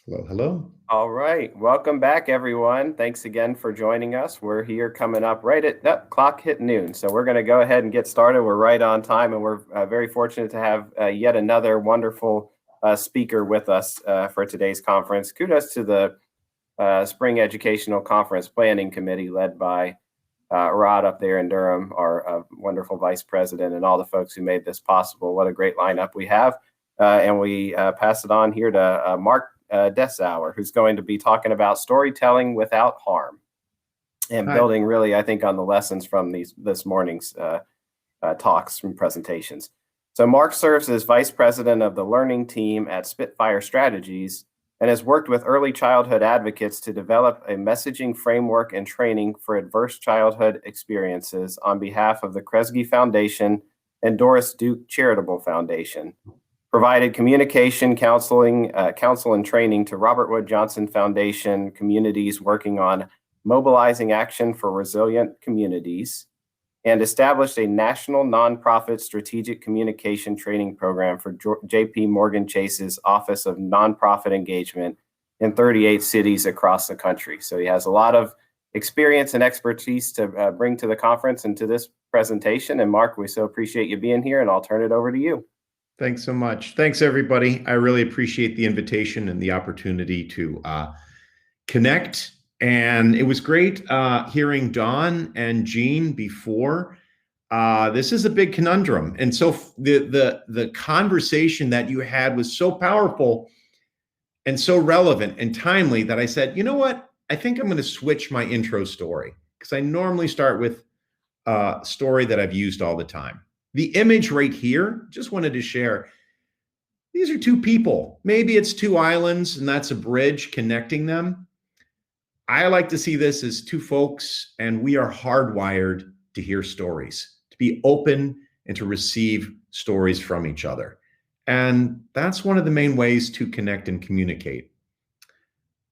Hello, hello. All right. Welcome back, everyone. Thanks again for joining us. We're here coming up right at that clock hit noon. So we're going to go ahead and get started. We're right on time, and we're very fortunate to have yet another wonderful speaker with us for today's conference. Kudos to the Spring Educational Conference Planning Committee led by Rod up there in Durham, our wonderful vice president, and all the folks who made this possible. What a great lineup we have. And we pass it on here to Mark Dessauer, who's going to be talking about storytelling without harm and building really, I think, on the lessons from this morning's talks and presentations. So Mark serves as vice president of the learning team at Spitfire Strategies and has worked with early childhood advocates to develop a messaging framework and training for adverse childhood experiences on behalf of the Kresge Foundation and Doris Duke Charitable Foundation. Provided communication, counsel and training to Robert Wood Johnson Foundation communities working on mobilizing action for resilient communities, and established a national nonprofit strategic communication training program for JP Morgan Chase's Office of Nonprofit Engagement in 38 cities across the country. So he has a lot of experience and expertise to bring to the conference and to this presentation. And Mark, we so appreciate you being here, and I'll turn it over to you. Thanks so much. Thanks, everybody. I really appreciate the invitation and the opportunity to connect. And it was great hearing Don and Jean before. This is a big conundrum. And so the conversation that you had was so powerful and so relevant and timely that I said, you know what? I think I'm going to switch my intro story, because I normally start with a story that I've used all the time. The image right here, just wanted to share. These are two people. Maybe it's two islands and that's a bridge connecting them. I like to see this as two folks, and we are hardwired to hear stories, to be open and to receive stories from each other. And that's one of the main ways to connect and communicate.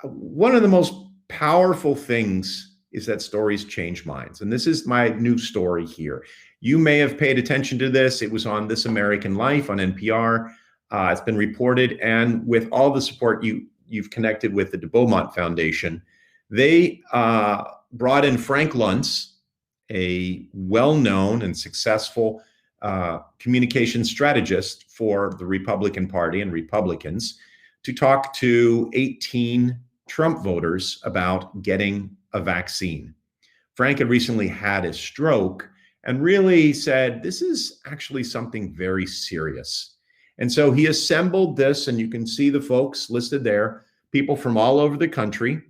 One of the most powerful things is that stories change minds. And this is my new story here. You may have paid attention to this. It was on This American Life on NPR. It's been reported. And with all the support you've connected with the de Beaumont Foundation, they brought in Frank Luntz, a well-known and successful communication strategist for the Republican Party and Republicans, to talk to 18 Trump voters about getting a vaccine. Frank had recently had a stroke and really said, this is actually something very serious. And so he assembled this, and you can see the folks listed there, people from all over the country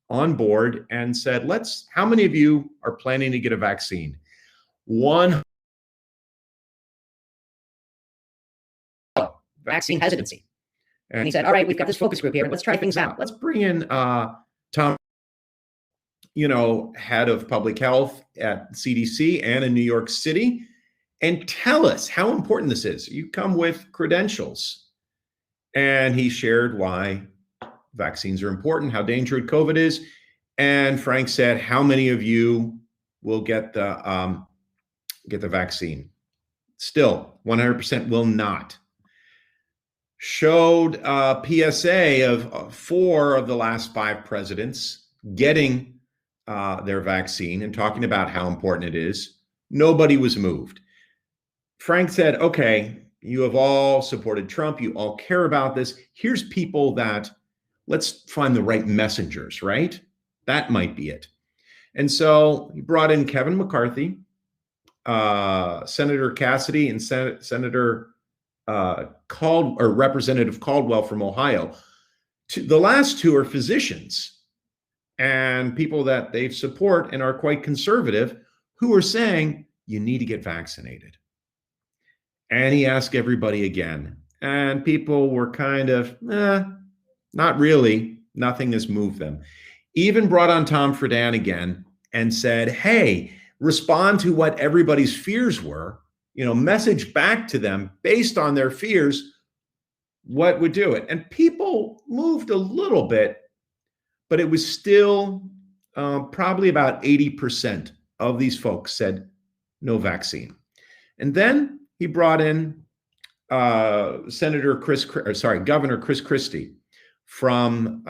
on board, and said, how many of you are planning to get a vaccine? Vaccine hesitancy. And he said, all right, we've got this focus group here. Let's try things out. Let's bring in Tom, head of public health at CDC and in New York City, and tell us how important this is. You come with credentials. And he shared why vaccines are important, how dangerous COVID is. And Frank said, how many of you will get the vaccine? Still, 100% will not. Showed a PSA of 4 of the last 5 presidents getting their vaccine and talking about how important it is. Nobody was moved. Frank said, okay, you have all supported Trump. You all care about this. Here's people that, let's find the right messengers, right? That might be it. And so he brought in Kevin McCarthy, Senator Cassidy, and Senator Representative Caldwell from Ohio. The last 2 are physicians and people that they support and are quite conservative, who are saying, you need to get vaccinated. And he asked everybody again, and people were kind of, not really. Nothing has moved them. Even brought on Tom Friedan again and said, hey, respond to what everybody's fears were, message back to them based on their fears, what would do it. And people moved a little bit, but it was still probably about 80% of these folks said no vaccine. And then he brought in Governor Chris Christie from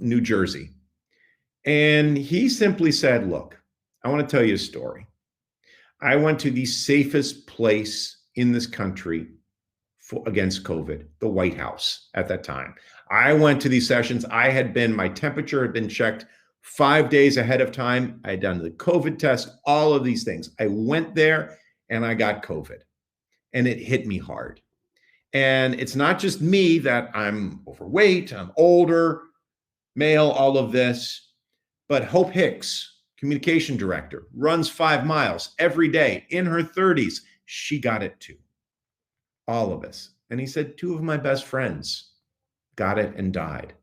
New Jersey. And he simply said, look, I want to tell you a story. I went to the safest place in this country against COVID, the White House at that time. I went to these sessions. My temperature had been checked 5 days ahead of time. I had done the COVID test, all of these things. I went there and I got COVID, and it hit me hard. And it's not just me that I'm overweight, I'm older, male, all of this, but Hope Hicks, communication director, runs 5 miles every day in her 30s. She got it too. All of us. And he said, 2 of my best friends got it and died.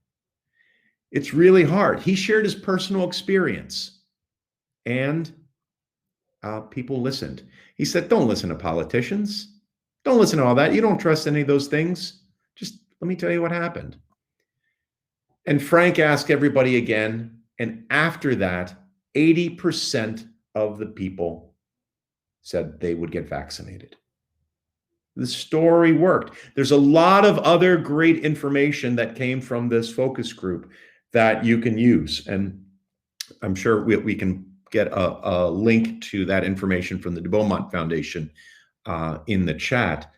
It's really hard. He shared his personal experience, and people listened. He said, don't listen to politicians. Don't listen to all that. You don't trust any of those things. Just let me tell you what happened. And Frank asked everybody again. And after that, 80% of the people said they would get vaccinated. The story worked. There's a lot of other great information that came from this focus group that you can use. And I'm sure we can get a link to that information from the de Beaumont Foundation in the chat.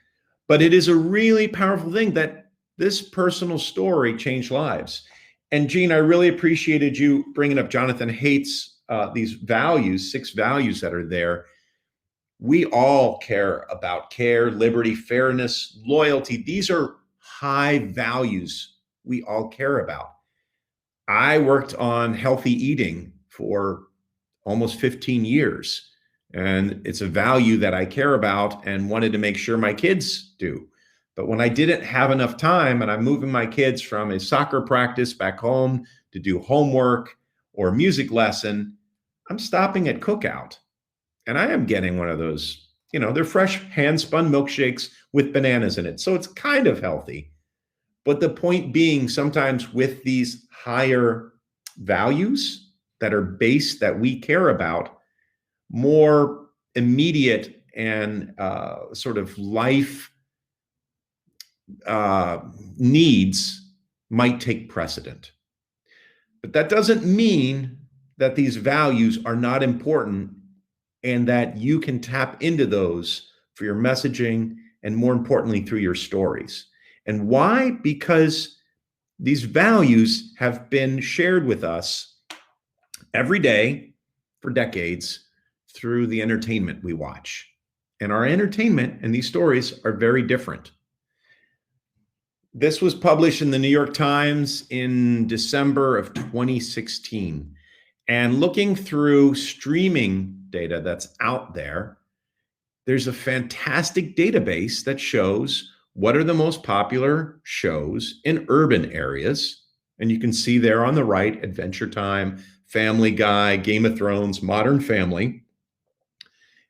But it is a really powerful thing that this personal story changed lives. And Gene, I really appreciated you bringing up Jonathan Haidt's these values, 6 values that are there. We all care about care, liberty, fairness, loyalty. These are high values we all care about. I worked on healthy eating for almost 15 years, and it's a value that I care about and wanted to make sure my kids do. But when I didn't have enough time and I'm moving my kids from a soccer practice back home to do homework or music lesson, I'm stopping at cookout. And I am getting one of those, they're fresh hand-spun milkshakes with bananas in it. So it's kind of healthy. But the point being, sometimes with these higher values that are based, that we care about, more immediate and sort of life needs might take precedent. But that doesn't mean that these values are not important and that you can tap into those for your messaging and, more importantly, through your stories. And why? Because these values have been shared with us every day for decades through the entertainment we watch. And our entertainment and these stories are very different. This was published in the New York Times in December of 2016. And looking through streaming data that's out there, there's a fantastic database that shows what are the most popular shows in urban areas. And you can see there on the right, Adventure Time, Family Guy, Game of Thrones, Modern Family.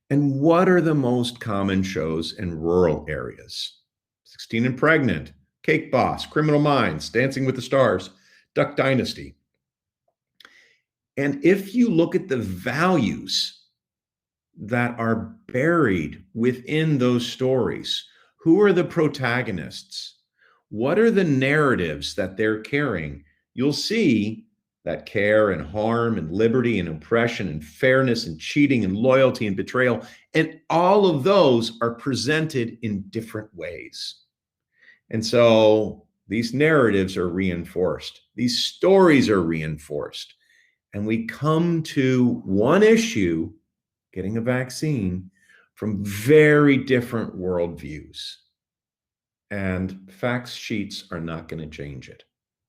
And what are the most common shows in rural areas? 16 and Pregnant, Cake Boss, Criminal Minds, Dancing with the Stars, Duck Dynasty. And if you look at the values that are buried within those stories, who are the protagonists? What are the narratives that they're carrying? You'll see that care and harm and liberty and oppression and fairness and cheating and loyalty and betrayal, and all of those are presented in different ways. And so these narratives are reinforced. These stories are reinforced. And we come to one issue, getting a vaccine, from very different worldviews. And fact sheets are not going to change it.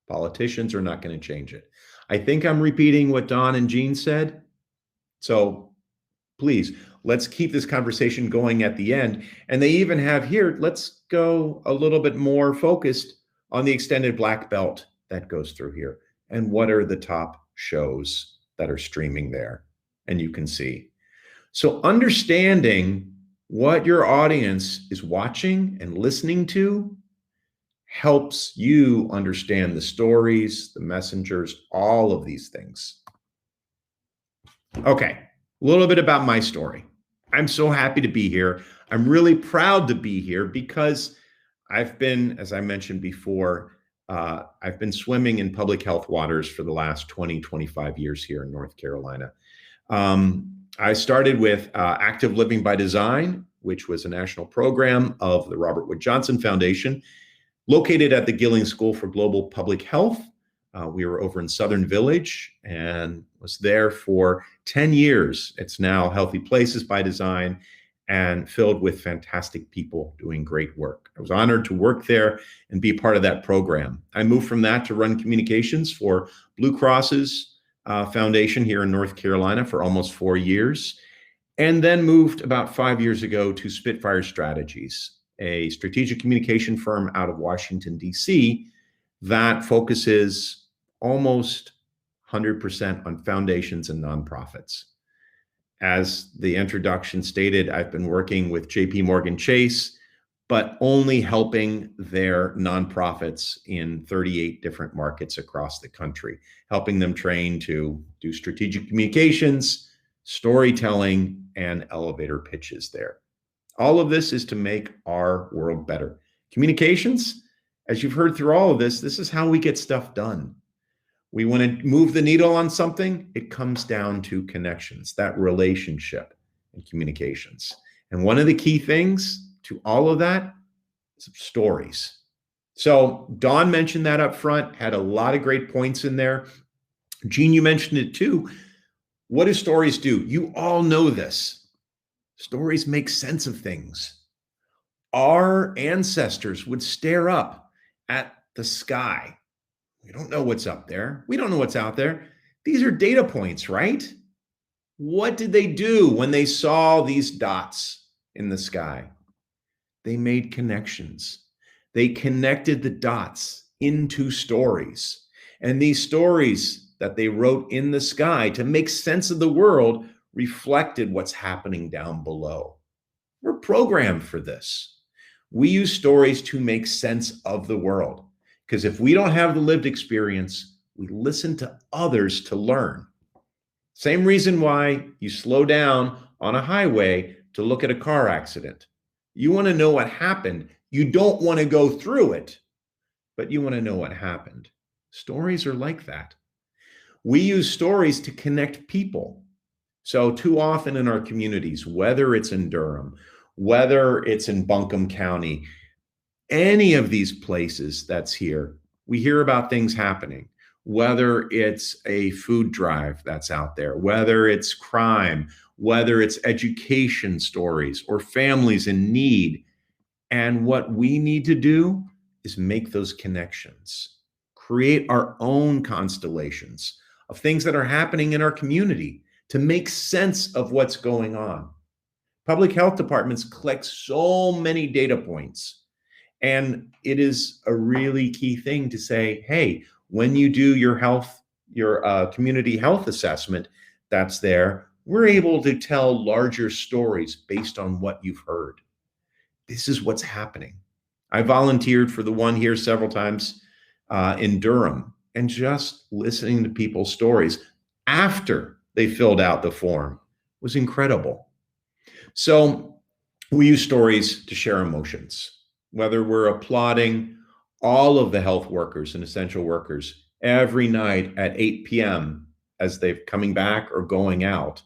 Politicians are not going to change it. I think I'm repeating what Don and Gene said. So please, let's keep this conversation going at the end. And they even have here, let's go a little bit more focused on the extended black belt that goes through here. And what are the top shows that are streaming there? And you can see. So understanding what your audience is watching and listening to helps you understand the stories, the messengers, all of these things. Okay, a little bit about my story. I'm so happy to be here. I'm really proud to be here because I've been, as I mentioned before, I've been swimming in public health waters for the last 20, 25 years here in North Carolina. I started with Active Living by Design, which was a national program of the Robert Wood Johnson Foundation, located at the Gilling School for Global Public Health. We were over in Southern Village and was there for 10 years. It's now Healthy Places by Design and filled with fantastic people doing great work. I was honored to work there and be part of that program. I moved from that to run communications for Blue Cross's foundation here in North Carolina for almost 4 years, and then moved about 5 years ago to Spitfire Strategies, a strategic communication firm out of Washington, D.C. that focuses almost 100% on foundations and nonprofits. As the introduction stated, I've been working with JP Morgan Chase, but only helping their nonprofits in 38 different markets across the country, helping them train to do strategic communications, storytelling, and elevator pitches there. All of this is to make our world better. Communications, as you've heard through all of this is how we get stuff done. We want to move the needle on something, it comes down to connections, that relationship and communications. And one of the key things to all of that is stories. So Dawn mentioned that up front, had a lot of great points in there. Jean, you mentioned it too. What do stories do? You all know this. Stories make sense of things. Our ancestors would stare up at the sky. We don't know what's up there. We don't know what's out there. These are data points, right? What did they do when they saw these dots in the sky? They made connections. They connected the dots into stories. And these stories that they wrote in the sky to make sense of the world reflected what's happening down below. We're programmed for this. We use stories to make sense of the world. Because if we don't have the lived experience, we listen to others to learn. Same reason why you slow down on a highway to look at a car accident. You want to know what happened. You don't want to go through it, but you want to know what happened. Stories are like that. We use stories to connect people. So too often in our communities, whether it's in Durham, whether it's in Buncombe County, any of these places that's here, we hear about things happening, whether it's a food drive that's out there, whether it's crime, whether it's education stories or families in need. And what we need to do is make those connections, create our own constellations of things that are happening in our community to make sense of what's going on. Public health departments collect so many data points. And it is a really key thing to say, hey, when you do your community health assessment that's there, we're able to tell larger stories based on what you've heard. This is what's happening. I volunteered for the one here several times in Durham, and just listening to people's stories after they filled out the form was incredible. So we use stories to share emotions. Whether we're applauding all of the health workers and essential workers every night at 8 p.m. as they're coming back or going out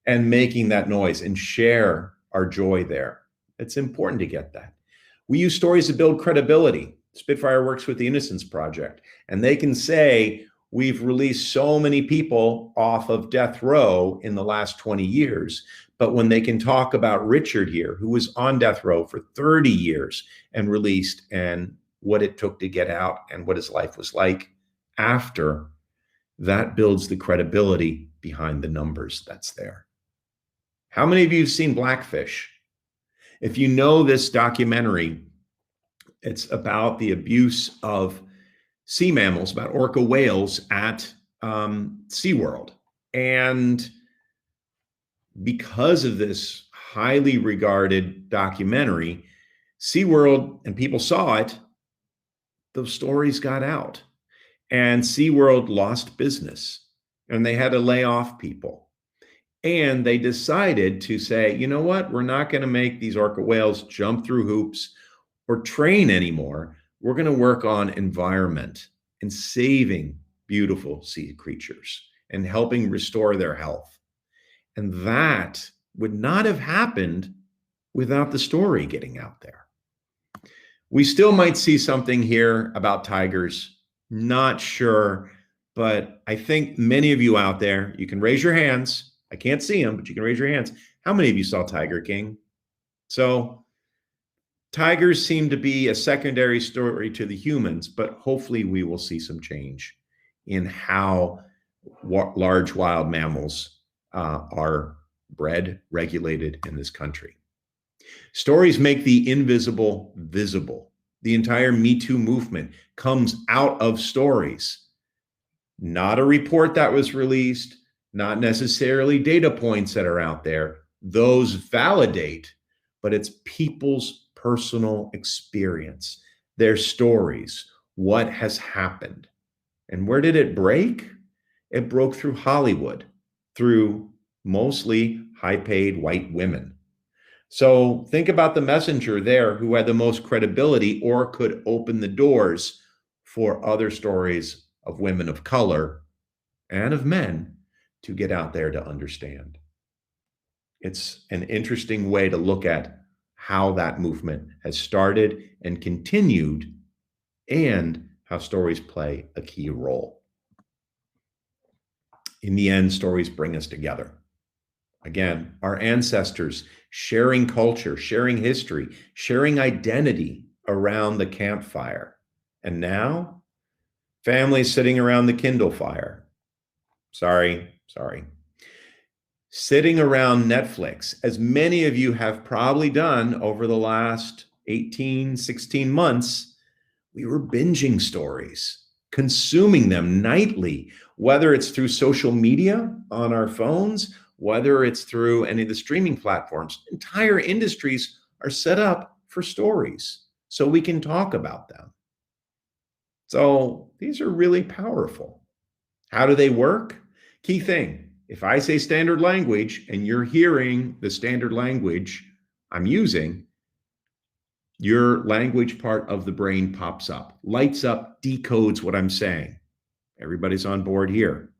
and making that noise and share our joy there. It's important to get that. We use stories to build credibility. Spitfire works with the Innocence Project, and they can say, we've released so many people off of death row in the last 20 years. But when they can talk about Richard here, who was on death row for 30 years and released, and what it took to get out and what his life was like after, that builds the credibility behind the numbers that's there. How many of you have seen Blackfish? If you know this documentary, it's about the abuse of sea mammals, about orca whales at SeaWorld. And because of this highly regarded documentary, SeaWorld, and people saw it, those stories got out. And SeaWorld lost business, and they had to lay off people. And they decided to say, you know what, we're not going to make these orca whales jump through hoops or train anymore. We're going to work on environment and saving beautiful sea creatures and helping restore their health. And that would not have happened without the story getting out there. We still might see something here about tigers. Not sure, but I think many of you out there, you can raise your hands. I can't see them, but you can raise your hands. How many of you saw Tiger King? So tigers seem to be a secondary story to the humans, but hopefully we will see some change in how large wild mammals are bred, regulated in this country. Stories make the invisible visible. The entire Me Too movement comes out of stories. Not a report that was released, not necessarily data points that are out there. Those validate, but it's people's personal experience, their stories, what has happened. And where did it break? It broke through Hollywood, through mostly high-paid white women. So think about the messenger there who had the most credibility or could open the doors for other stories of women of color and of men to get out there to understand. It's an interesting way to look at how that movement has started and continued, and how stories play a key role. In the end, stories bring us together. Again, our ancestors sharing culture, sharing history, sharing identity around the campfire. And now, families sitting around the Kindle fire. Sorry. Sitting around Netflix, as many of you have probably done over the last 18, 16 months, we were binging stories, consuming them nightly, whether it's through social media on our phones, whether it's through any of the streaming platforms. Entire industries are set up for stories so we can talk about them. So these are really powerful. How do they work? Key thing, if I say standard language and you're hearing the standard language I'm using, your language part of the brain pops up, lights up, decodes what I'm saying. Everybody's on board here.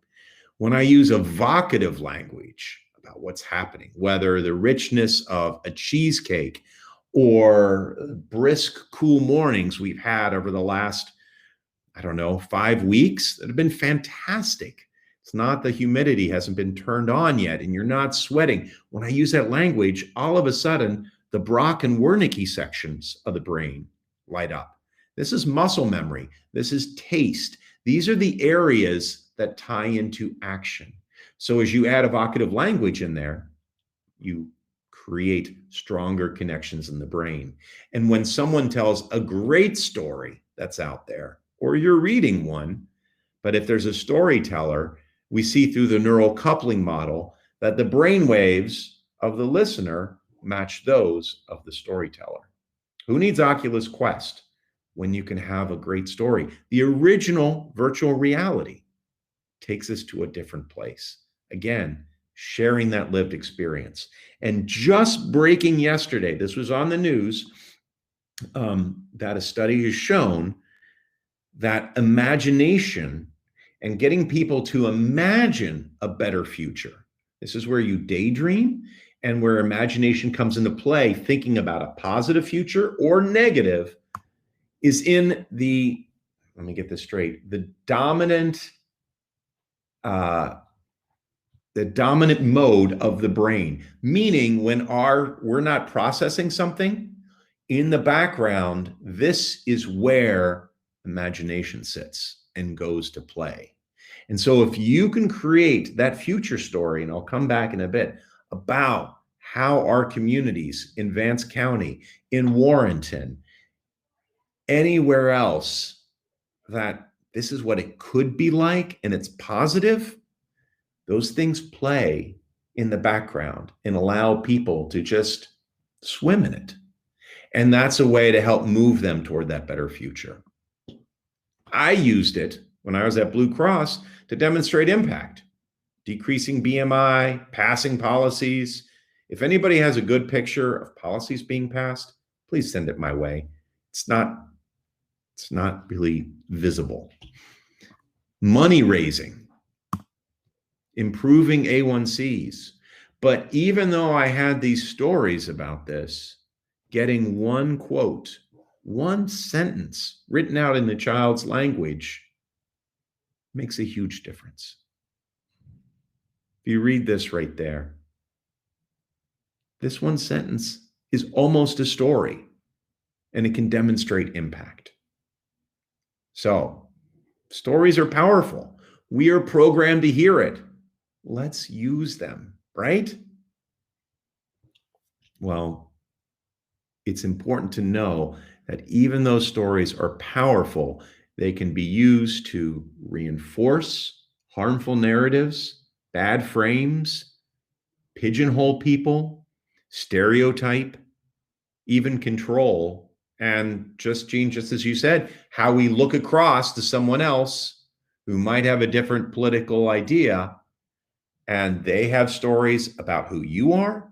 When I use evocative language about what's happening, whether the richness of a cheesecake or brisk, cool mornings we've had over the last, 5 weeks that have been fantastic. It's not the humidity hasn't been turned on yet and you're not sweating. When I use that language, all of a sudden, the Brock and Wernicke sections of the brain light up. This is muscle memory. This is taste. These are the areas that tie into action. So as you add evocative language in there, you create stronger connections in the brain. And when someone tells a great story that's out there, or you're reading one, but if there's a storyteller, we see through the neural coupling model that the brain waves of the listener match those of the storyteller. Who needs Oculus Quest when you can have a great story? The original virtual reality takes us to a different place. Again, sharing that lived experience. And just breaking yesterday, this was on the news, that a study has shown that imagination and getting people to imagine a better future. This is where you daydream and where imagination comes into play, thinking about a positive future or negative, is in the, let me get this straight, the dominant mode of the brain, meaning when we're not processing something in the background, this is where imagination sits and goes to play. And so if you can create that future story, and I'll come back in a bit, about how our communities in Vance County, in Warrenton, anywhere else, that this is what it could be like and it's positive, those things play in the background and allow people to just swim in it. And that's a way to help move them toward that better future. I used it when I was at Blue Cross to demonstrate impact, decreasing BMI, passing policies. If anybody has a good picture of policies being passed, please send it my way. It's not It's not really visible. Money raising, improving A1Cs. But even though I had these stories about this, getting one quote, one sentence written out in the child's language makes a huge difference. If you read this right there, this one sentence is almost a story, and it can demonstrate impact. So, stories are powerful. We are programmed to hear it. Let's use them, right? Well, it's important to know that even though stories are powerful, they can be used to reinforce harmful narratives, bad frames, pigeonhole people, stereotype, even control. And just, Gene, just as you said, how we look across to someone else who might have a different political idea, and they have stories about who you are,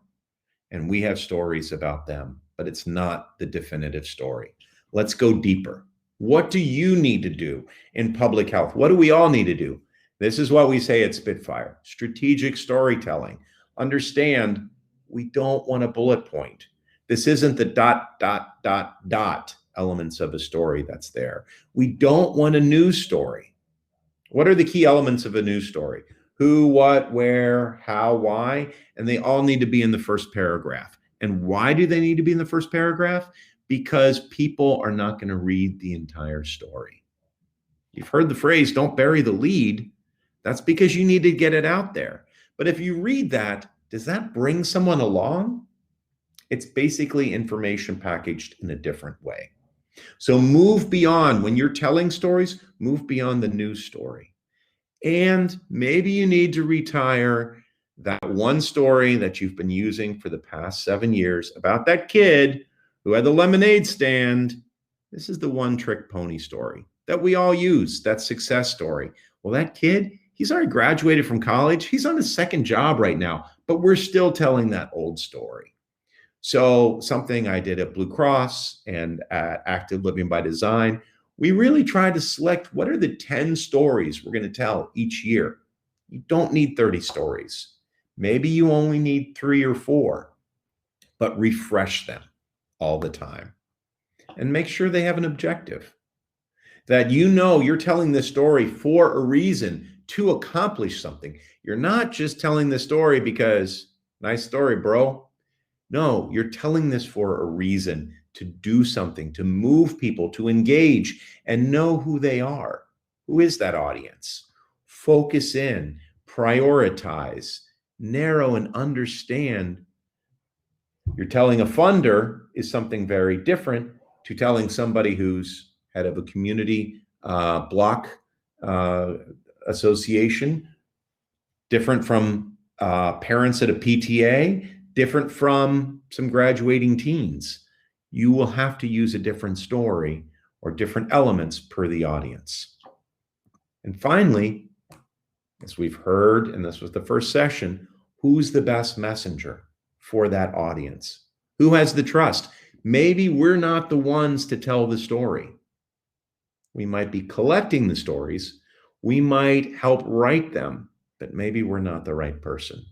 and we have stories about them, but it's not the definitive story. Let's go deeper. What do you need to do in public health? What do we all need to do? This is what we say at Spitfire: strategic storytelling. Understand, we don't want a bullet point. This isn't the ... elements of a story that's there. We don't want a news story. What are the key elements of a news story? Who, what, where, how, why, and they all need to be in the first paragraph. And why do they need to be in the first paragraph? Because people are not going to read the entire story. You've heard the phrase, don't bury the lead. That's because you need to get it out there. But if you read that, does that bring someone along? It's basically information packaged in a different way. So move beyond, when you're telling stories, move beyond the news story. And maybe you need to retire that one story that you've been using for the past 7 years about that kid who had the lemonade stand. This is the one trick pony story that we all use, that success story. Well, that kid, he's already graduated from college. He's on his second job right now, but we're still telling that old story. So something I did at Blue Cross and at Active Living by Design, we really tried to select what are the 10 stories we're going to tell each year. You don't need 30 stories. Maybe you only need 3 or 4, but refresh them all the time and make sure they have an objective. That you know you're telling this story for a reason, to accomplish something. You're not just telling the story because, nice story, bro. No, you're telling this for a reason, to do something, to move people, to engage and know who they are. Who is that audience? Focus in, prioritize, narrow, and understand. You're telling a funder is something very different to telling somebody who's head of a community block association, different from parents at a PTA, different from some graduating teens. You will have to use a different story or different elements per the audience. And finally, as we've heard, and this was the first session, who's the best messenger for that audience? Who has the trust? Maybe we're not the ones to tell the story. We might be collecting the stories. We might help write them, but maybe we're not the right person.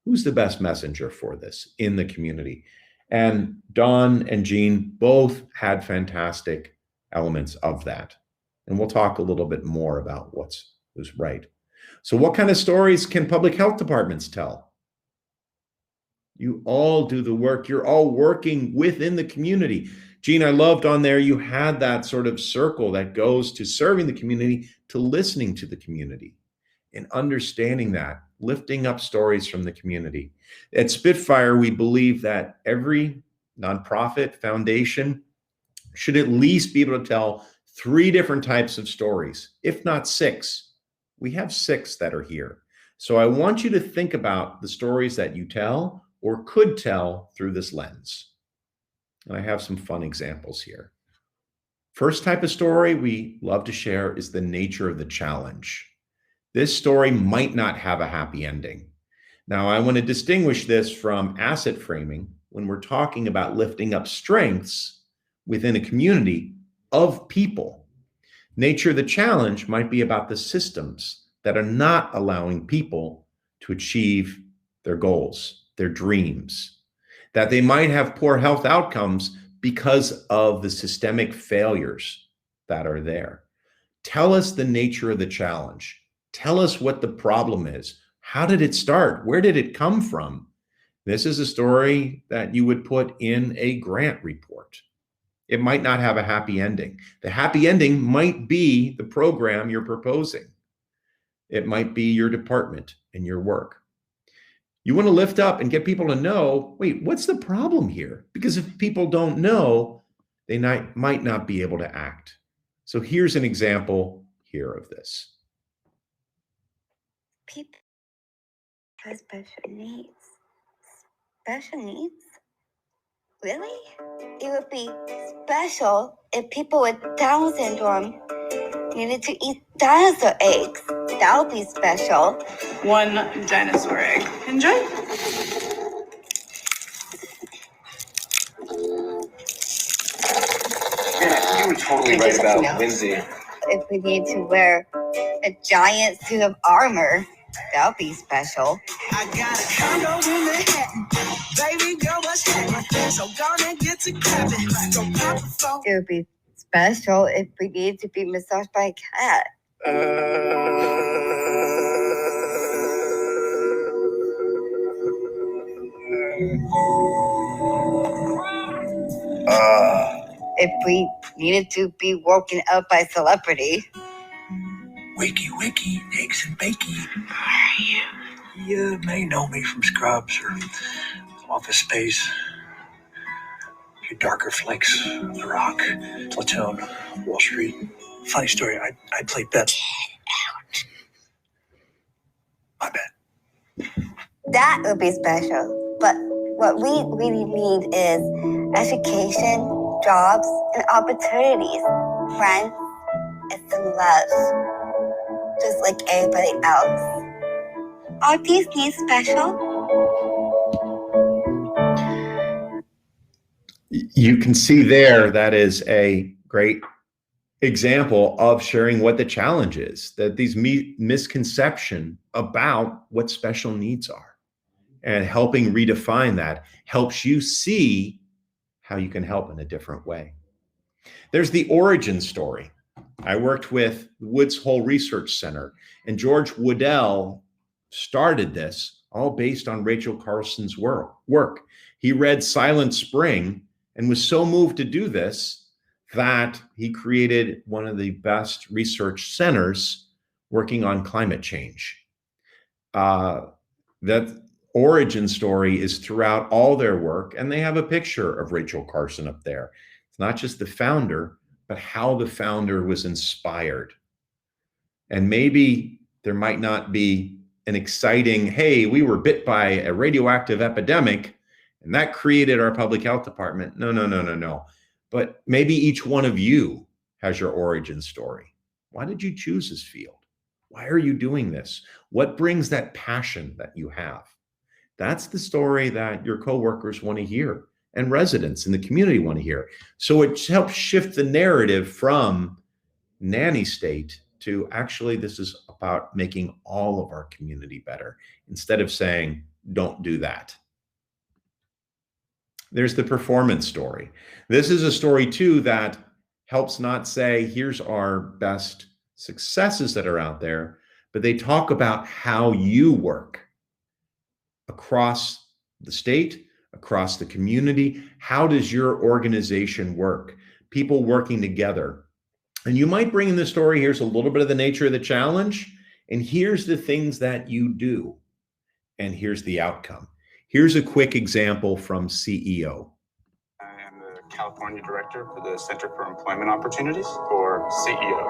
Who's the best messenger for this in the community? And Dawn and Jean both had fantastic elements of that. And we'll talk a little bit more about who's right. So what kind of stories can public health departments tell? You all do the work. You're all working within the community. Jean, I loved on there, you had that sort of circle that goes to serving the community, to listening to the community and understanding that, lifting up stories from the community. At Spitfire, we believe that every nonprofit foundation should at least be able to tell 3 different types of stories, if not 6. We have 6 that are here. So I want you to think about the stories that you tell or could tell through this lens. And I have some fun examples here. First type of story we love to share is the nature of the challenge. This story might not have a happy ending. Now, I want to distinguish this from asset framing. When we're talking about lifting up strengths within a community, of people. Nature of the challenge might be about the systems that are not allowing people to achieve their goals, their dreams, that they might have poor health outcomes because of the systemic failures that are there. Tell us the nature of the challenge. Tell us what the problem is. How did it start? Where did it come from? This is a story that you would put in a grant report. It might not have a happy ending. The happy ending might be the program you're proposing. It might be your department and your work. You want to lift up and get people to know, wait, what's the problem here? Because if people don't know, they might not be able to act. So here's an example here of this. People with special needs. Special needs? Really? It would be special if people with Down syndrome needed to eat dinosaur eggs. That would be special. One dinosaur egg. Enjoy. You were totally right about Lindsay. If we need to wear a giant suit of armor, that would be special. I got a condo in Manhattan. Baby girl, what's happening? So gonna get to clapping. Go pop a phone. It would be special if we needed to be massaged by a cat. If we needed to be woken up by celebrity. Wakey, wakey, eggs and bakey. You may know me from Scrubs or Office Space. Your darker flicks, The Rock, Platoon, Wall Street. Funny story, I played Beth. My bad. That would be special. But what we really need is education, jobs, and opportunities, friends, and some love. Just like everybody else. Are these needs special? You can see there that is a great example of sharing what the challenge is, that these misconception about what special needs are, and helping redefine that helps you see how you can help in a different way. There's the origin story. I worked with Woods Hole Research Center, and George Woodell started this all based on Rachel Carson's work. He read Silent Spring and was so moved to do this that he created one of the best research centers working on climate change. That origin story is throughout all their work, and they have a picture of Rachel Carson up there. It's not just the founder, but how the founder was inspired. And maybe there might not be an exciting, hey, we were bit by a radioactive epidemic and that created our public health department. No. But maybe each one of you has your origin story. Why did you choose this field? Why are you doing this? What brings that passion that you have? That's the story that your coworkers want to hear and residents in the community want to hear. So it helps shift the narrative from nanny state to actually this is about making all of our community better instead of saying, don't do that. There's the performance story. This is a story too that helps not say, here's our best successes that are out there, but they talk about how you work across the state, across the community. How does your organization work? People working together. And you might bring in the story, here's a little bit of the nature of the challenge, and here's the things that you do, and here's the outcome. Here's a quick example from CEO. I am the California Director for the Center for Employment Opportunities, or CEO.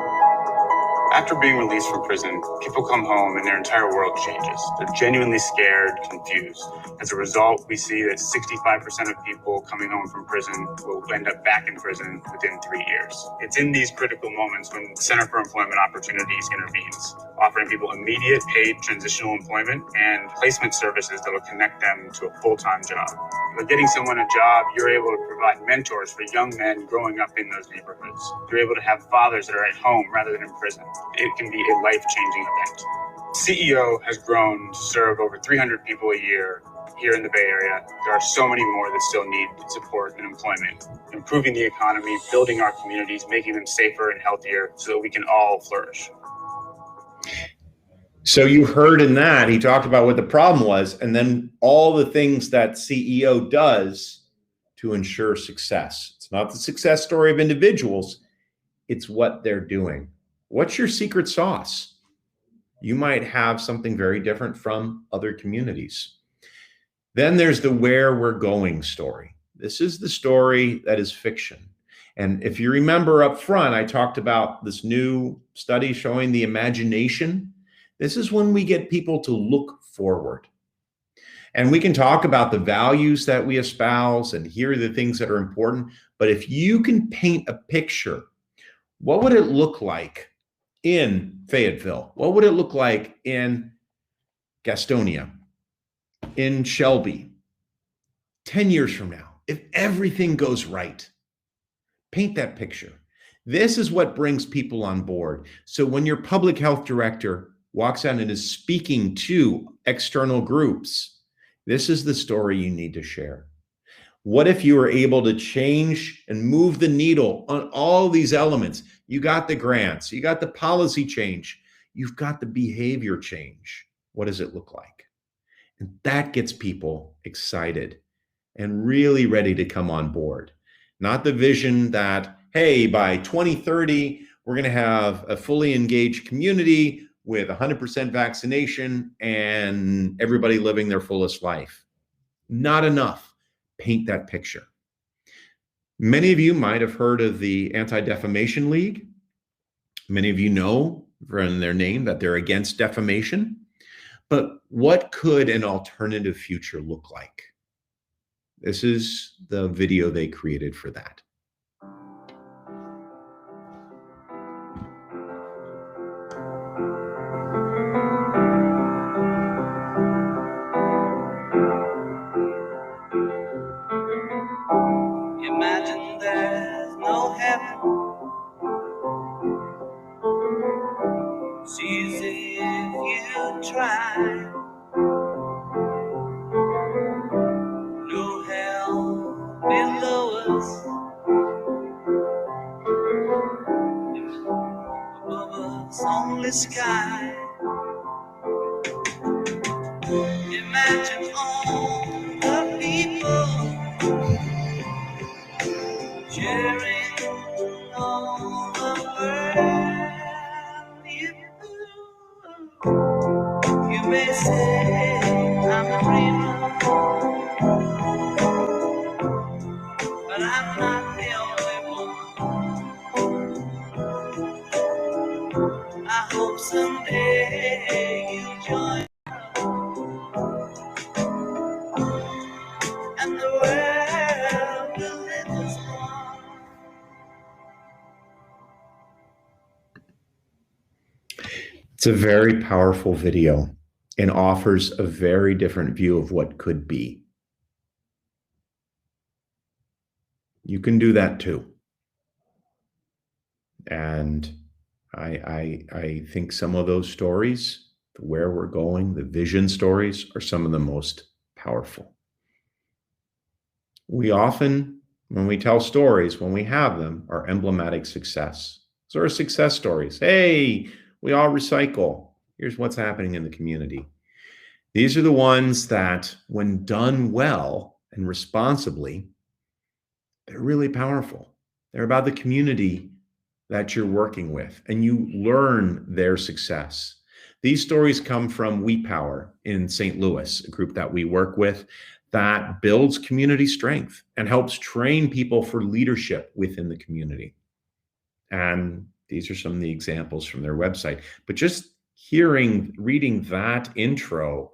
After being released from prison, people come home and their entire world changes. They're genuinely scared, confused. As a result, we see that 65% of people coming home from prison will end up back in prison within 3 years. It's in these critical moments when the Center for Employment Opportunities intervenes, offering people immediate paid transitional employment and placement services that will connect them to a full-time job. By getting someone a job, you're able to provide mentors for young men growing up in those neighborhoods. You're able to have fathers that are at home rather than in prison. It can be a life-changing event. CEO has grown to serve over 300 people a year here in the Bay Area. There are so many more that still need support and employment. Improving the economy, building our communities, making them safer and healthier so that we can all flourish. So you heard in that, he talked about what the problem was, and then all the things that CEO does to ensure success. It's not the success story of individuals, it's what they're doing. What's your secret sauce? You might have something very different from other communities. Then there's the where we're going story. This is the story that is fiction. And if you remember up front, I talked about this new study showing the imagination. This is when we get people to look forward. And we can talk about the values that we espouse and here are the things that are important. But if you can paint a picture, what would it look like in Fayetteville? What would it look like in Gastonia, in Shelby, 10 years from now, if everything goes right? Paint that picture. This is what brings people on board. So when your public health director walks out and is speaking to external groups, this is the story you need to share. What if you were able to change and move the needle on all these elements? You got the grants, you got the policy change, you've got the behavior change. What does it look like? And that gets people excited and really ready to come on board. Not the vision that, hey, by 2030, we're going to have a fully engaged community with 100% vaccination and everybody living their fullest life. Not enough. Paint that picture. Many of you might have heard of the Anti-Defamation League. Many of you know from their name that they're against defamation. But what could an alternative future look like? This is the video they created for that. Imagine there's no heaven. It's easy if you try. No hell below us. Above us, only sky. Imagine all the people sharing all the world. You may say I'm a dreamer, but I'm not the only one. I hope someday you'll join, and the world will live as one. It's a very powerful video and offers a very different view of what could be. You can do that too. And I think some of those stories, where we're going, the vision stories, are some of the most powerful. We often, when we tell stories, when we have them, are emblematic success. Those are success stories. Hey, we all recycle. Here's what's happening in the community. These are the ones that, when done well and responsibly, they're really powerful. They're about the community that you're working with, and you learn their success. These stories come from We Power in St. Louis, a group that we work with that builds community strength and helps train people for leadership within the community. And these are some of the examples from their website. But just reading that intro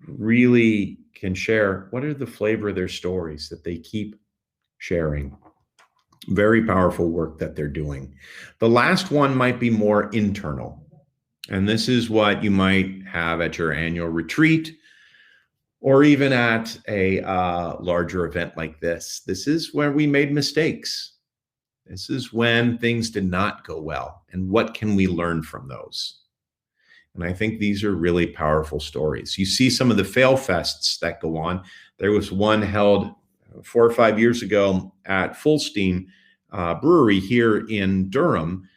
really can share what are the flavor of their stories that they keep sharing. Very powerful work that they're doing. The last one might be more internal. And this is what you might have at your annual retreat or even at a larger event like this. This is where we made mistakes. This is when things did not go well. And what can we learn from those? And I think these are really powerful stories. You see some of the fail fests that go on. There was one held 4 or 5 years ago at Full Steam Brewery here in Durham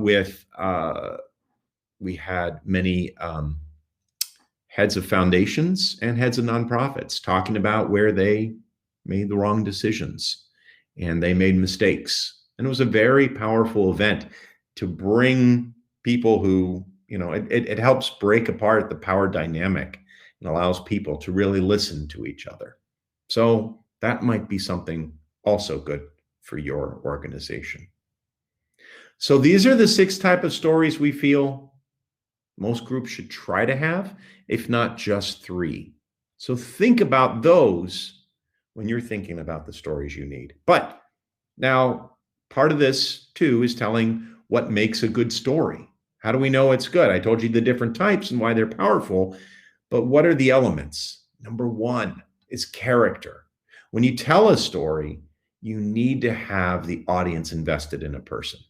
with we had many heads of foundations and heads of nonprofits talking about where they made the wrong decisions and they made mistakes. And it was a very powerful event to bring people who, it helps break apart the power dynamic and allows people to really listen to each other. So that might be something also good for your organization. So these are the 6 types of stories we feel most groups should try to have, if not just 3. So think about those when you're thinking about the stories you need. But now, part of this too is telling what makes a good story. How do we know it's good? I told you the different types and why they're powerful, but what are the elements? Number 1 is character. When you tell a story, you need to have the audience invested in a person.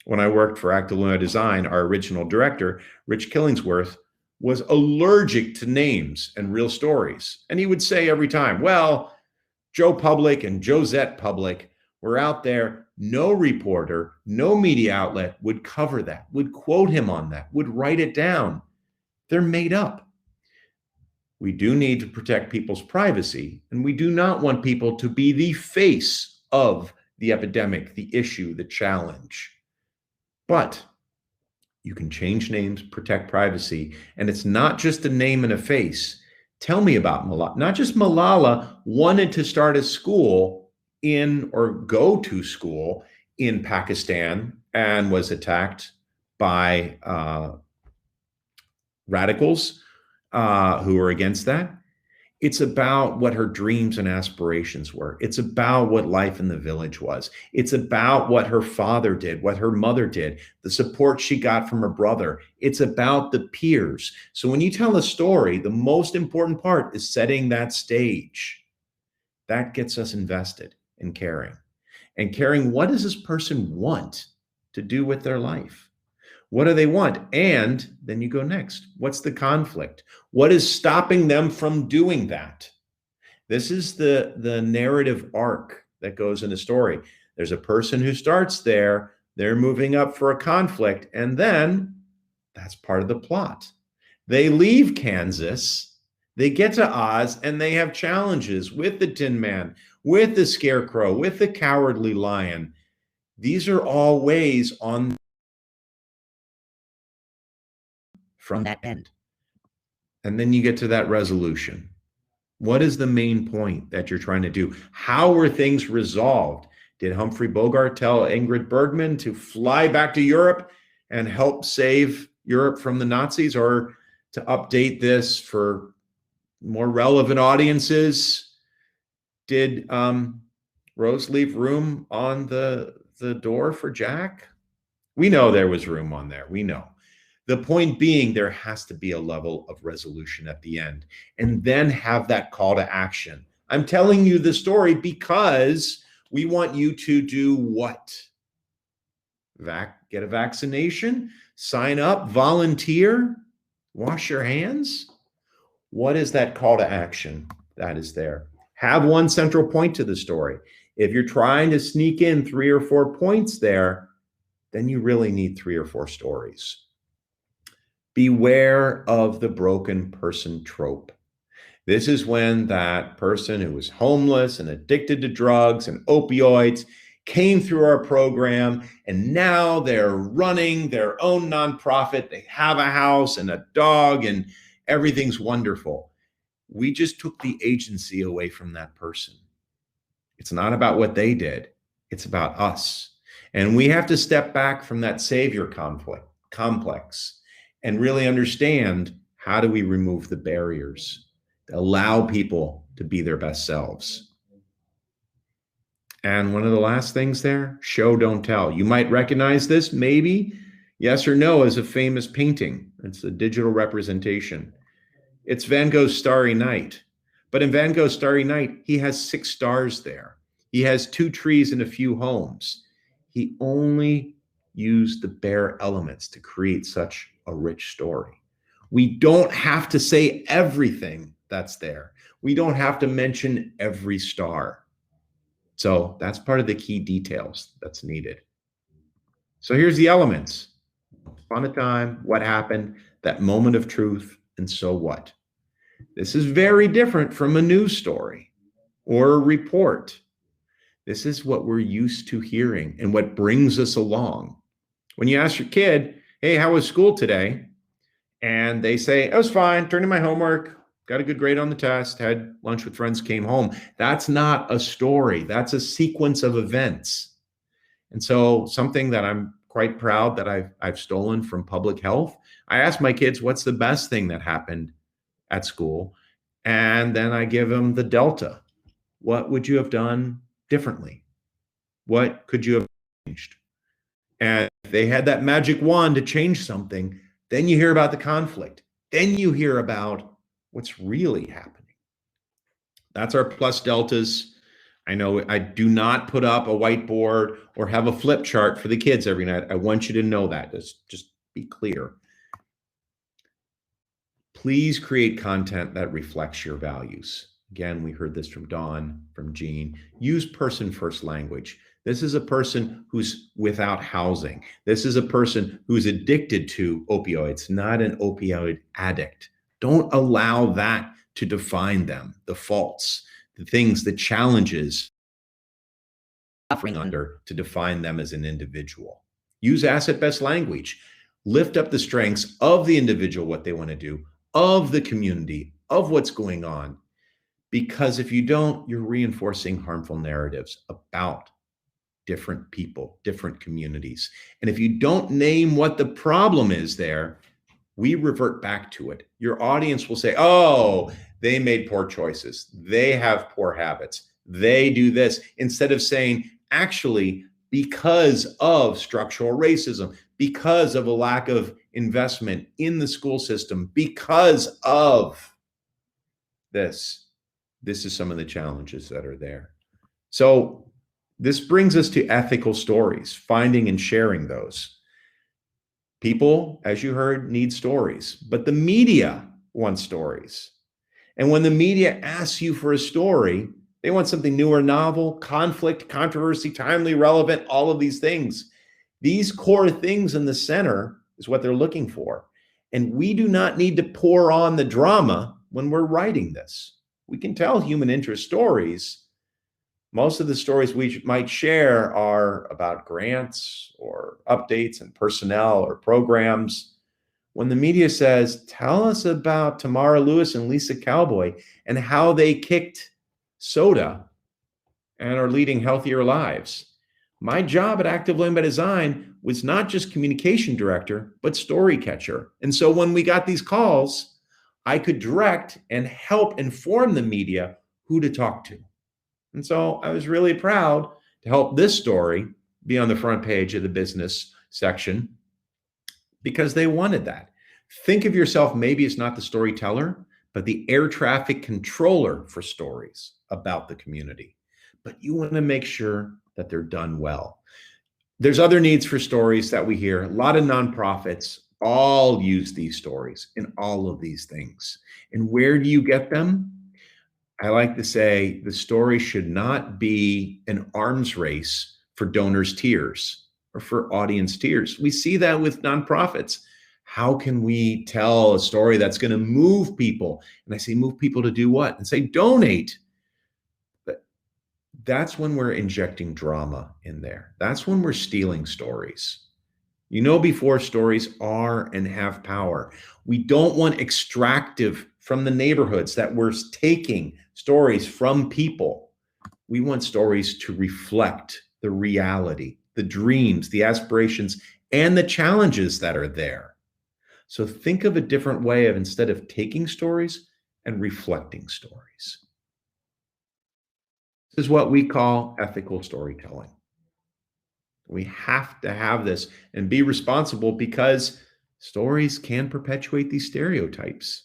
When I worked for Active Luna Design, our original director, Rich Killingsworth, was allergic to names and real stories. And he would say every time, well, Joe Public and Josette Public were out there. No reporter, no media outlet would cover that, would quote him on that, would write it down. They're made up. We do need to protect people's privacy, and we do not want people to be the face of the epidemic, the issue, the challenge. But you can change names, protect privacy, and it's not just a name and a face. Tell me about Malala. Not just Malala wanted to start a school or go to school in Pakistan and was attacked by radicals who were against that. It's about what her dreams and aspirations were. It's about what life in the village was. It's about what her father did, what her mother did, the support she got from her brother. It's about the peers. So when you tell a story, the most important part is setting that stage. That gets us invested in caring. And caring, what does this person want to do with their life? What do they want? And then you go next. What's the conflict? What is stopping them from doing that? This is the narrative arc that goes in a story. There's a person who starts there, they're moving up for a conflict, and then that's part of the plot. They leave Kansas, they get to Oz, and they have challenges with the Tin Man, with the Scarecrow, with the Cowardly Lion. These are all ways on from that end. And then you get to that resolution. What is the main point that you're trying to do? How were things resolved? Did Humphrey Bogart tell Ingrid Bergman to fly back to Europe and help save Europe from the Nazis? Or to update this for more relevant audiences, did Rose leave room on the door for Jack? We know there was room on there. We know. The point being, there has to be a level of resolution at the end, and then have that call to action. I'm telling you the story because we want you to do what? Get a vaccination, sign up, volunteer, wash your hands. What is that call to action that is there? Have one central point to the story. If you're trying to sneak in 3 or 4 points there, then you really need 3 or 4 stories. Beware of the broken person trope. This is when that person who was homeless and addicted to drugs and opioids came through our program, and now they're running their own nonprofit. They have a house and a dog, and everything's wonderful. We just took the agency away from that person. It's not about what they did. It's about us. And we have to step back from that savior complex and really understand, how do we remove the barriers to allow people to be their best selves? And one of the last things there, show, don't tell. You might recognize this, maybe, yes or no, as a famous painting. It's a digital representation. It's Van Gogh's Starry Night. But in Van Gogh's Starry Night, he has 6 stars there. He has 2 trees and a few homes. He only used the bare elements to create such a rich story. We don't have to say everything that's there. We don't have to mention every star. So that's part of the key details that's needed. So here's the elements. Upon a time, what happened, that moment of truth, and so what? This is very different from a news story or a report. This is what we're used to hearing and what brings us along. When you ask your kid, hey, how was school today? And they say, it was fine, turned in my homework, got a good grade on the test, had lunch with friends, came home. That's not a story. That's a sequence of events. And so something that I'm quite proud that I've stolen from public health, I ask my kids, what's the best thing that happened at school? And then I give them the delta. What would you have done differently? What could you have changed? And if they had that magic wand to change something, then you hear about the conflict. Then you hear about what's really happening. That's our plus deltas. I know I do not put up a whiteboard or have a flip chart for the kids every night. I want you to know that. Just be clear. Please create content that reflects your values. Again, we heard this from Dawn, from Jean. Use person-first language. This is a person who's without housing. This is a person who's addicted to opioids, not an opioid addict. Don't allow that to define them, the faults, the things, the challenges suffering under to define them as an individual. Use asset-based language. Lift up the strengths of the individual, what they want to do, of the community, of what's going on. Because if you don't, you're reinforcing harmful narratives about different people, different communities. And if you don't name what the problem is there, we revert back to it. Your audience will say, oh, they made poor choices. They have poor habits. They do this. Instead of saying, actually, because of structural racism, because of a lack of investment in the school system, because of this is some of the challenges that are there. So this brings us to ethical stories, finding and sharing those. People, as you heard, need stories, but the media wants stories. And when the media asks you for a story, they want something new or novel, conflict, controversy, timely, relevant, all of these things. These core things in the center is what they're looking for. And we do not need to pour on the drama when we're writing this. We can tell human interest stories. Most of the stories we might share are about grants or updates and personnel or programs. When the media says, tell us about Tamara Lewis and Lisa Cowboy and how they kicked soda and are leading healthier lives. My job at Active Learning by Design was not just communication director, but story catcher. And so when we got these calls, I could direct and help inform the media who to talk to. And so I was really proud to help this story be on the front page of the business section because they wanted that. Think of yourself, maybe it's not the storyteller, but the air traffic controller for stories about the community. But you want to make sure that they're done well. There's other needs for stories that we hear. A lot of nonprofits all use these stories in all of these things. And where do you get them? I like to say the story should not be an arms race for donors' tears or for audience tears. We see that with nonprofits. How can we tell a story that's going to move people? And I say, move people to do what? And say, donate. But that's when we're injecting drama in there. That's when we're stealing stories. You know, before stories are and have power. We don't want extractive from the neighborhoods that we're taking stories from people. We want stories to reflect the reality, the dreams, the aspirations, and the challenges that are there. So think of a different way of instead of taking stories and reflecting stories. This is what we call ethical storytelling. We have to have this and be responsible because stories can perpetuate these stereotypes.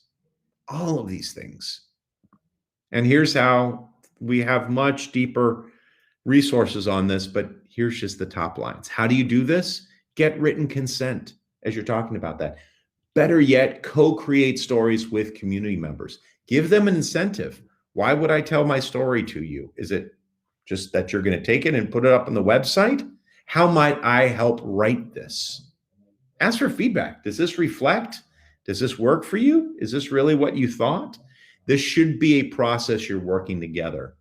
all of these things. And here's how we have much deeper resources on this, but here's just the top lines. How do you do this? Get written consent as you're talking about that. Better yet, co-create stories with community members. Give them an incentive. Why would I tell my story to you? Is it just that you're going to take it and put it up on the website? How might I help write this? Ask for feedback. Does this reflect? Does this work for you? Is this really what you thought? This should be a process you're working together.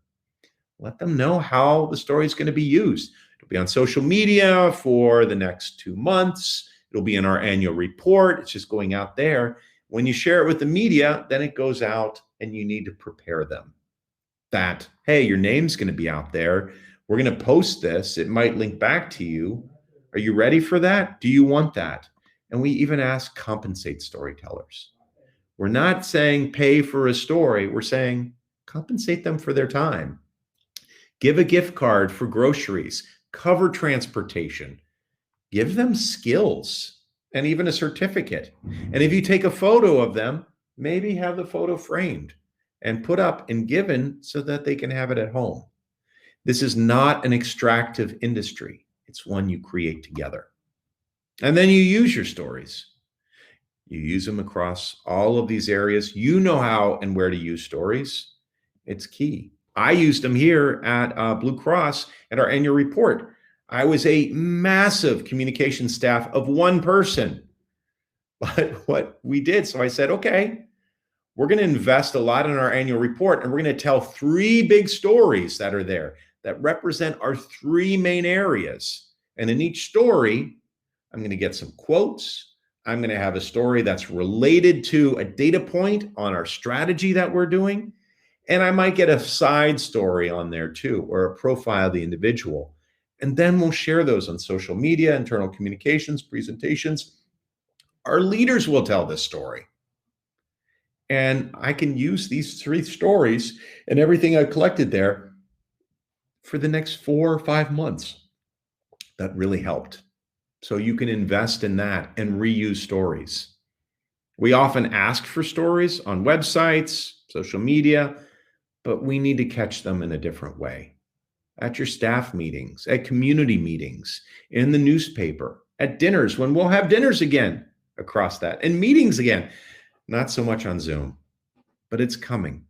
Let them know how the story is going to be used. It'll be on social media for the next 2 months. It'll be in our annual report. It's just going out there. When you share it with the media, then it goes out and you need to prepare them that, hey, your name's going to be out there. We're going to post this. It might link back to you. Are you ready for that? Do you want that? And we even ask compensate storytellers. We're not saying pay for a story. We're saying compensate them for their time. Give a gift card for groceries, cover transportation, give them skills and even a certificate. And if you take a photo of them, maybe have the photo framed and put up and given so that they can have it at home. This is not an extractive industry. It's one you create together. And then you use your stories. You use them across all of these areas. You know how and where to use stories. It's key. I used them here at Blue Cross at our annual report. I was a massive communication staff of one person. But what we did, so I said, okay, we're going to invest a lot in our annual report, and we're going to tell 3 big stories that are there that represent our 3 main areas. And in each story, I'm going to get some quotes. I'm going to have a story that's related to a data point on our strategy that we're doing. And I might get a side story on there too, or a profile of the individual. And then we'll share those on social media, internal communications, presentations. Our leaders will tell this story. And I can use these 3 stories and everything I collected there for the next 4 or 5 months. That really helped. So you can invest in that and reuse stories. We often ask for stories on websites, social media, but we need to catch them in a different way. At your staff meetings, at community meetings, in the newspaper, at dinners, when we'll have dinners again across that, and meetings again. Not so much on Zoom, but it's coming.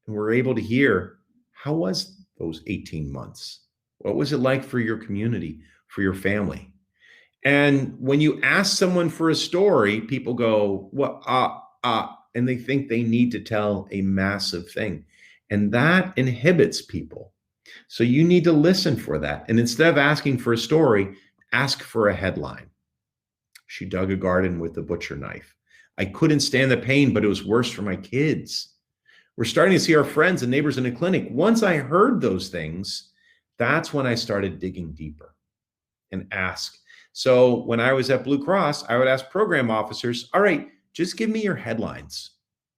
And we're able to hear, how was those 18 months? What was it like for your community, for your family? And when you ask someone for a story, people go, well, and they think they need to tell a massive thing. And that inhibits people. So you need to listen for that. And instead of asking for a story, ask for a headline. She dug a garden with a butcher knife. I couldn't stand the pain, but it was worse for my kids. We're starting to see our friends and neighbors in the clinic. Once I heard those things, that's when I started digging deeper and ask. So when I was at Blue Cross, I would ask program officers, all right, just give me your headlines.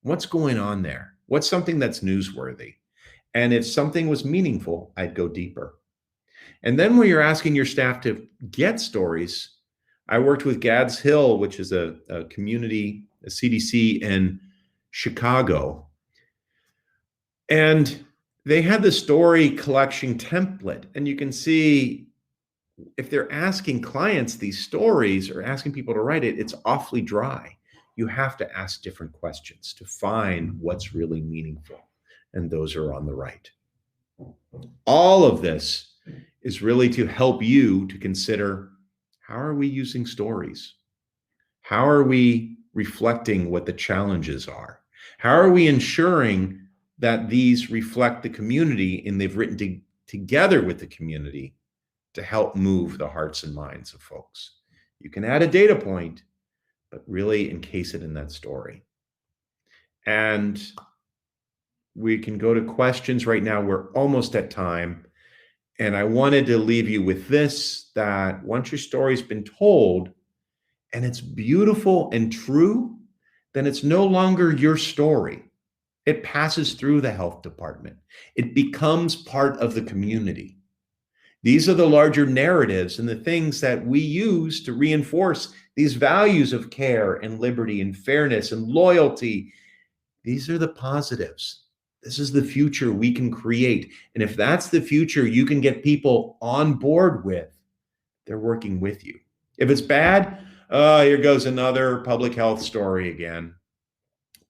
What's going on there? What's something that's newsworthy? And if something was meaningful, I'd go deeper. And then when you're asking your staff to get stories, I worked with Gads Hill, which is a community, a CDC in Chicago. And they had the story collection template. And you can see if they're asking clients these stories or asking people to write it, it's awfully dry. You have to ask different questions to find what's really meaningful. And those are on the right. All of this is really to help you to consider, how are we using stories? How are we reflecting what the challenges are? How are we ensuring that these reflect the community and they've written together with the community to help move the hearts and minds of folks? You can add a data point, but really encase it in that story. And we can go to questions right now. We're almost at time. And I wanted to leave you with this, that once your story's been told and it's beautiful and true, then it's no longer your story. It passes through the health department. It becomes part of the community. These are the larger narratives and the things that we use to reinforce these values of care and liberty and fairness and loyalty These are the positives. This is the future we can create. And if that's the future you can get people on board with, they're working with you. If it's bad, here goes another public health story again,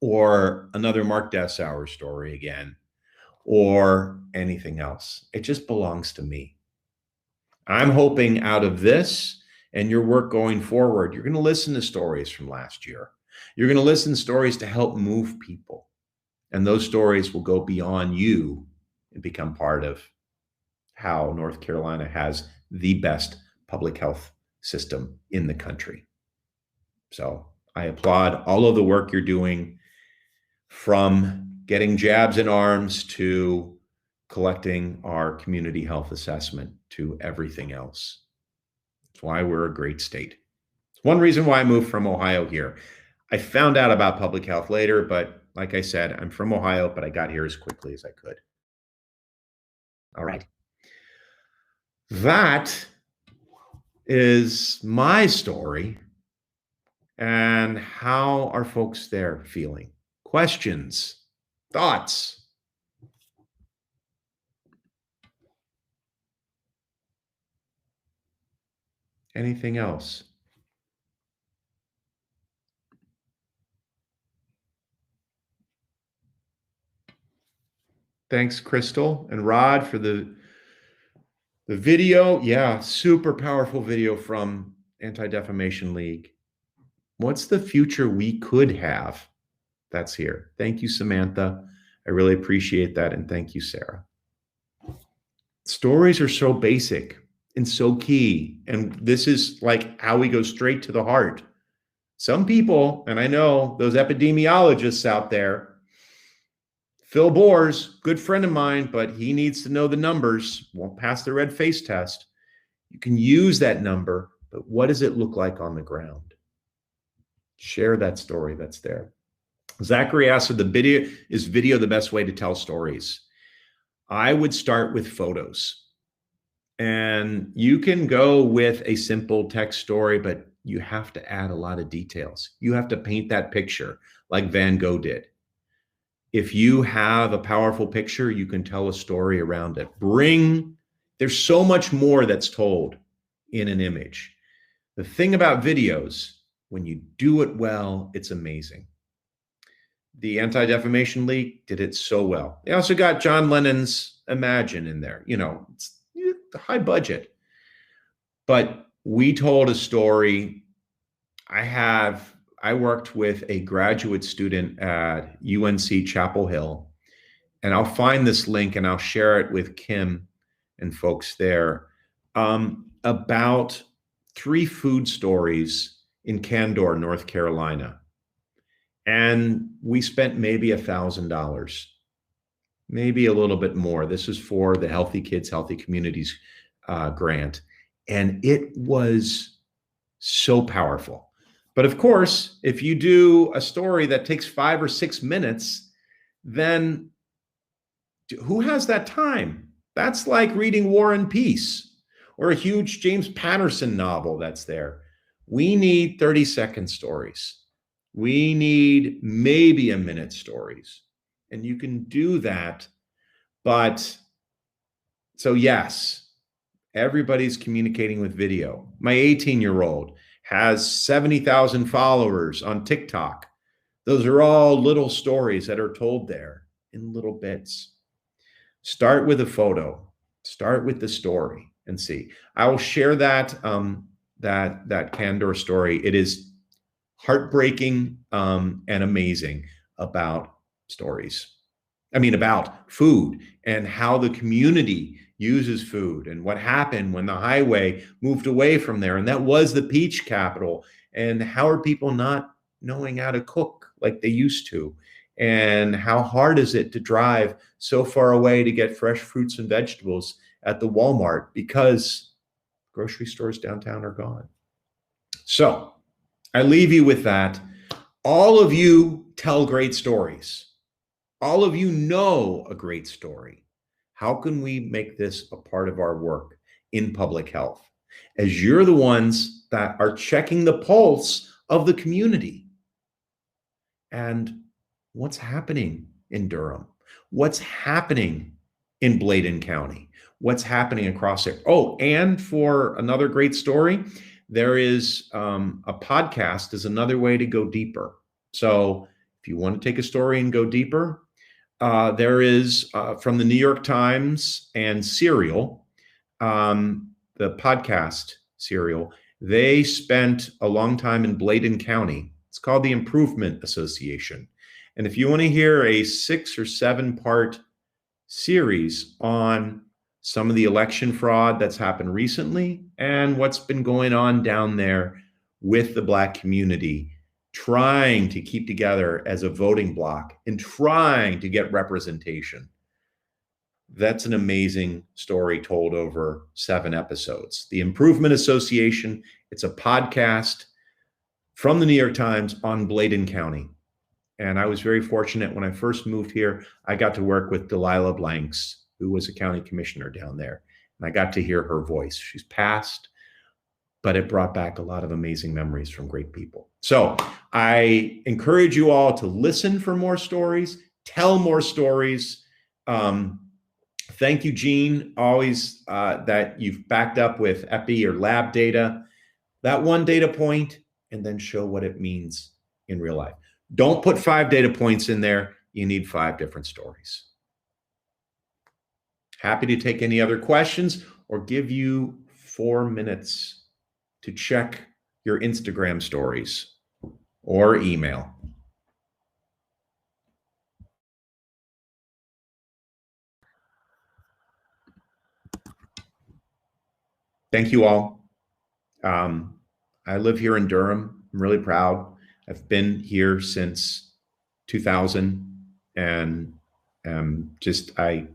or another Mark Dessauer story again, or anything else. It just belongs to me. I'm hoping out of this and your work going forward, you're going to listen to stories from last year. You're going to listen to stories to help move people. And those stories will go beyond you and become part of how North Carolina has the best public health system in the country. So I applaud all of the work you're doing, from getting jabs in arms to collecting our community health assessment to everything else. That's why we're a great state. It's one reason why I moved from Ohio here. I found out about public health later, but like I said, I'm from Ohio, but I got here as quickly as I could. All right. That is my story. And how are folks there feeling? Questions, thoughts? Anything else? Thanks, Crystal and Rod, for the video. Yeah, super powerful video from Anti-Defamation League. What's the future we could have? That's here. Thank you, Samantha. I really appreciate that. And thank you, Sarah. Stories are so basic and so key. And this is like how we go straight to the heart. Some people, and I know those epidemiologists out there, Phil Boers, good friend of mine, but he needs to know the numbers, won't pass the red face test. You can use that number, but what does it look like on the ground? Share that story that's there. Zachary asked, is video the best way to tell stories? I would start with photos. And you can go with a simple text story, but you have to add a lot of details. You have to paint that picture like Van Gogh did. If you have a powerful picture, you can tell a story around it. There's so much more that's told in an image. The thing about videos, when you do it well, it's amazing. The Anti-Defamation League did it so well. They also got John Lennon's Imagine in there. It's high budget. But we told a story. I worked with a graduate student at UNC Chapel Hill, and I'll find this link and I'll share it with Kim and folks there, about 3 food stories in Candor, North Carolina. And we spent maybe $1,000, maybe a little bit more. This is for the Healthy Kids, Healthy Communities grant. And it was so powerful. But of course, if you do a story that takes 5 or 6 minutes, then who has that time? That's like reading War and Peace or a huge James Patterson novel that's there. We need 30-second stories. We need maybe a minute stories. And you can do that. But so yes, everybody's communicating with video. My 18-year-old has 70,000 followers on TikTok. Those are all little stories that are told there in little bits. Start with a photo, start with the story and see. I will share that that Candor story. It is heartbreaking and amazing about stories. About food and how the community uses food and what happened when the highway moved away from there. And that was the peach capital. And how are people not knowing how to cook like they used to? And how hard is it to drive so far away to get fresh fruits and vegetables at the Walmart because grocery stores downtown are gone? So I leave you with that. All of you tell great stories. All of you know a great story. How can we make this a part of our work in public health? As you're the ones that are checking the pulse of the community. And what's happening in Durham, what's happening in Bladen County, what's happening across there. Oh, and for another great story, there is a podcast is another way to go deeper. So if you want to take a story and go deeper, there is from the New York Times and Serial, the podcast Serial. They spent a long time in Bladen County. It's called the Improvement Association. And if you want to hear a 6 or 7 part series on some of the election fraud that's happened recently and what's been going on down there with the Black community, trying to keep together as a voting bloc and trying to get representation. That's an amazing story told over 7 episodes. The Improvement Association, it's a podcast from the New York Times on Bladen County. And I was very fortunate when I first moved here, I got to work with Delilah Blanks, who was a county commissioner down there. And I got to hear her voice. She's passed, but it brought back a lot of amazing memories from great people. So I encourage you all to listen for more stories, tell more stories. Thank you, Gene, always that you've backed up with epi or lab data, that one data point, and then show what it means in real life. Don't put 5 data points in there. You need 5 different stories. Happy to take any other questions or give you 4 minutes to check your Instagram stories or email. Thank you all. I live here in Durham. I'm really proud. I've been here since 2000 and I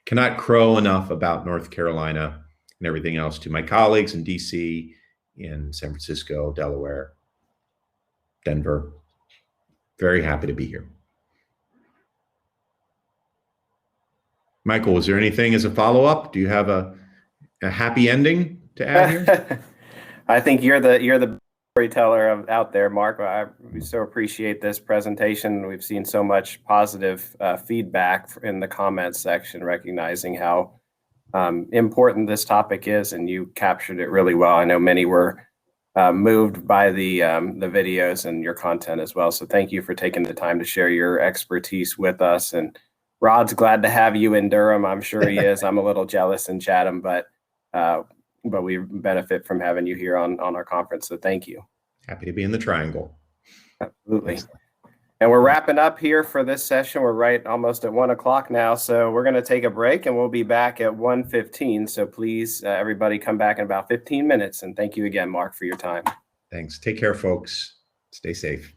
cannot crow enough about North Carolina and everything else to my colleagues in DC, in San Francisco, Delaware, Denver. Very happy to be here. Michael, is there anything as a follow-up? Do you have a happy ending to add here? I think you're the storyteller out there, Mark. I so appreciate this presentation. We've seen so much positive feedback in the comments section, recognizing how important this topic is, and you captured it really well. I know many were moved by the videos and your content as well. So thank you for taking the time to share your expertise with us. And Rod's glad to have you in Durham. I'm sure he is. I'm a little jealous in Chatham, but we benefit from having you here on our conference. So thank you. Happy to be in the triangle. Absolutely. And we're wrapping up here for this session. We're right almost at 1 o'clock now. So we're going to take a break and we'll be back at 1:15. So please, everybody come back in about 15 minutes. And thank you again, Mark, for your time. Thanks. Take care, folks. Stay safe.